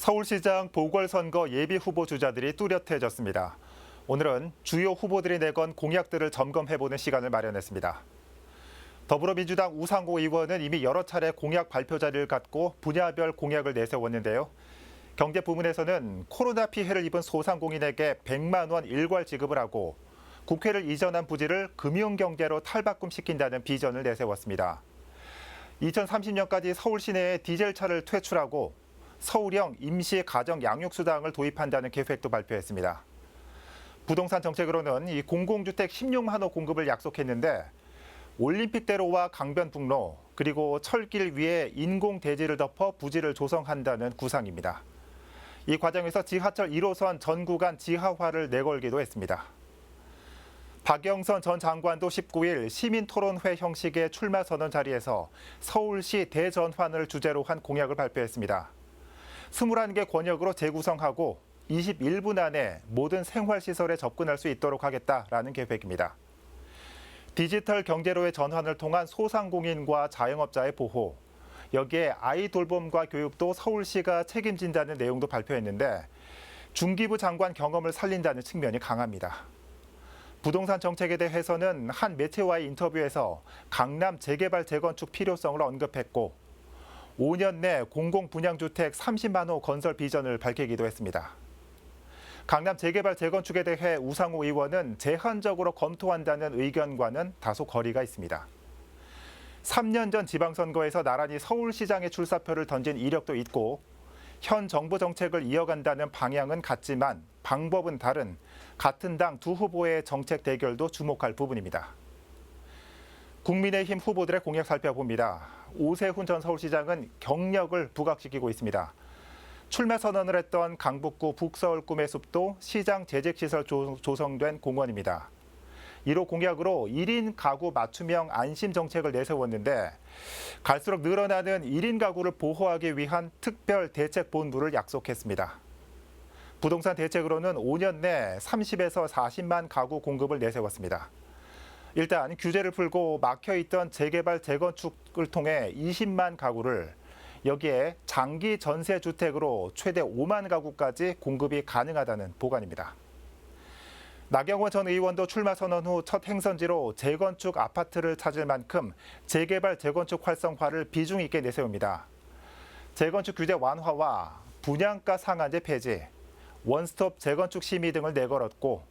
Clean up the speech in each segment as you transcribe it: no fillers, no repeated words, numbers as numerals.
서울시장 보궐선거 예비후보 주자들이 뚜렷해졌습니다. 오늘은 주요 후보들이 내건 공약들을 점검해보는 시간을 마련했습니다. 더불어민주당 우상호 의원은 이미 여러 차례 공약 발표 자리를 갖고 분야별 공약을 내세웠는데요. 경제 부문에서는 코로나 피해를 입은 소상공인에게 100만 원 일괄 지급을 하고 국회를 이전한 부지를 금융경제로 탈바꿈시킨다는 비전을 내세웠습니다. 2030년까지 서울 시내에 디젤차를 퇴출하고 서울형 임시 가정 양육수당을 도입한다는 계획도 발표했습니다. 부동산 정책으로는 이 공공주택 16만 호 공급을 약속했는데 올림픽대로와 강변북로 그리고 철길 위에 인공대지를 덮어 부지를 조성한다는 구상입니다. 이 과정에서 지하철 1호선 전 구간 지하화를 내걸기도 했습니다. 박영선 전 장관도 19일 시민토론회 형식의 출마 선언 자리에서 서울시 대전환을 주제로 한 공약을 발표했습니다. 21개 권역으로 재구성하고 21분 안에 모든 생활시설에 접근할 수 있도록 하겠다라는 계획입니다. 디지털 경제로의 전환을 통한 소상공인과 자영업자의 보호, 여기에 아이 돌봄과 교육도 서울시가 책임진다는 내용도 발표했는데 중기부 장관 경험을 살린다는 측면이 강합니다. 부동산 정책에 대해서는 한 매체와의 인터뷰에서 강남 재개발 재건축 필요성을 언급했고 5년 내 공공분양주택 30만 호 건설 비전을 밝히기도 했습니다. 강남 재개발 재건축에 대해 우상호 의원은 제한적으로 검토한다는 의견과는 다소 거리가 있습니다. 3년 전 지방선거에서 나란히 서울시장에 출사표를 던진 이력도 있고 현 정부 정책을 이어간다는 방향은 같지만 방법은 다른 같은 당 두 후보의 정책 대결도 주목할 부분입니다. 국민의힘 후보들의 공약 살펴봅니다. 오세훈 전 서울시장은 경력을 부각시키고 있습니다. 출마 선언을 했던 강북구 북서울 꿈의 숲도 시장 재직시설 조성된 공원입니다. 1호 공약으로 1인 가구 맞춤형 안심 정책을 내세웠는데 갈수록 늘어나는 1인 가구를 보호하기 위한 특별 대책본부를 약속했습니다. 부동산 대책으로는 5년 내 30에서 40만 가구 공급을 내세웠습니다. 일단 규제를 풀고 막혀있던 재개발 재건축을 통해 20만 가구를 여기에 장기 전세주택으로 최대 5만 가구까지 공급이 가능하다는 보관입니다. 나경원 전 의원도 출마 선언 후 첫 행선지로 재건축 아파트를 찾을 만큼 재개발 재건축 활성화를 비중 있게 내세웁니다. 재건축 규제 완화와 분양가 상한제 폐지, 원스톱 재건축 심의 등을 내걸었고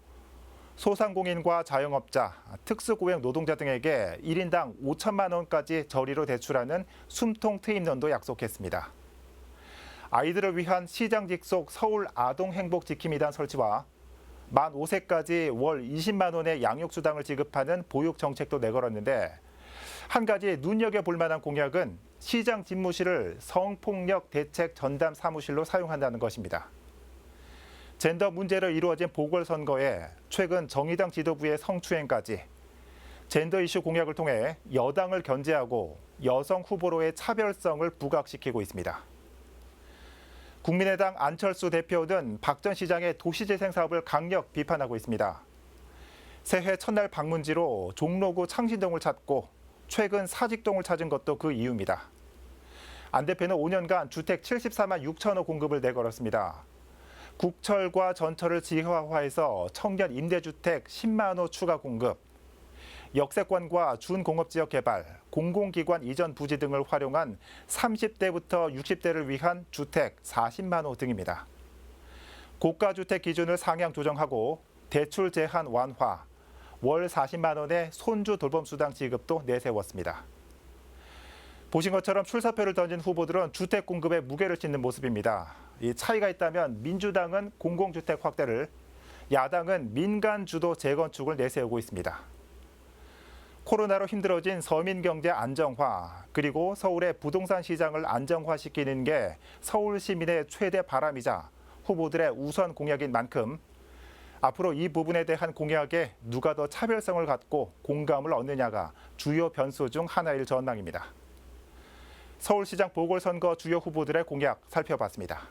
소상공인과 자영업자, 특수고용 노동자 등에게 1인당 5천만 원까지 저리로 대출하는 숨통 트임론도 약속했습니다. 아이들을 위한 시장 직속 서울 아동행복지킴이단 설치와 만 5세까지 월 20만 원의 양육수당을 지급하는 보육 정책도 내걸었는데 한 가지 눈여겨볼 만한 공약은 시장 집무실을 성폭력 대책 전담 사무실로 사용한다는 것입니다. 젠더 문제로 이루어진 보궐선거에 최근 정의당 지도부의 성추행까지 젠더 이슈 공약을 통해 여당을 견제하고 여성 후보로의 차별성을 부각시키고 있습니다. 국민의당 안철수 대표는 박 전 시장의 도시재생 사업을 강력 비판하고 있습니다. 새해 첫날 방문지로 종로구 창신동을 찾고 최근 사직동을 찾은 것도 그 이유입니다. 안 대표는 5년간 주택 74만 6천 호 공급을 내걸었습니다. 국철과 전철을 지하화해서 청년 임대주택 10만 호 추가 공급, 역세권과 준공업지역 개발, 공공기관 이전 부지 등을 활용한 30대부터 60대를 위한 주택 40만 호 등입니다. 고가주택 기준을 상향 조정하고 대출 제한 완화, 월 40만 원의 손주 돌봄수당 지급도 내세웠습니다. 보신 것처럼 출사표를 던진 후보들은 주택 공급에 무게를 싣는 모습입니다. 이 차이가 있다면 민주당은 공공주택 확대를, 야당은 민간 주도 재건축을 내세우고 있습니다. 코로나로 힘들어진 서민 경제 안정화, 그리고 서울의 부동산 시장을 안정화시키는 게 서울 시민의 최대 바람이자 후보들의 우선 공약인 만큼 앞으로 이 부분에 대한 공약에 누가 더 차별성을 갖고 공감을 얻느냐가 주요 변수 중 하나일 전망입니다. 서울시장 보궐선거 주요 후보들의 공약 살펴봤습니다.